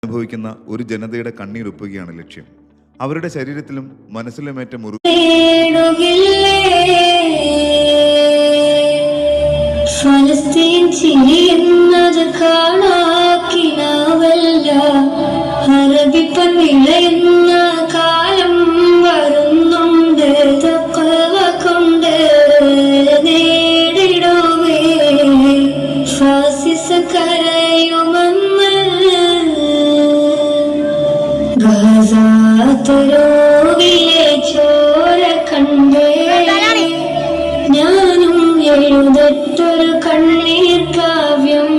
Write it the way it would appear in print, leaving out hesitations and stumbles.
അനുഭവിക്കുന്ന ഒരു ജനതയുടെ കണ്ണീരൊപ്പുകയാണ് ലക്ഷ്യം. അവരുടെ ശരീരത്തിലും മനസ്സിലുമേറ്റ മുറിവ് ഫലസ്തീൻ ചിരിയുന്നത് കാണാക്കിനാവല്ല, അറബിപ്പൻ വിളയുന്ന കാലം വരുന്നുണ്ട്. തഖ്വ കൊണ്ട് നേടിടുമേ ഫാസിസ കരയുമെന്ന്. ഗസാതരോവിലെ ചോര കണ്ടേ ഞാനും എഴുതട്ടൊരു കണ്ണീർ കാവ്യം.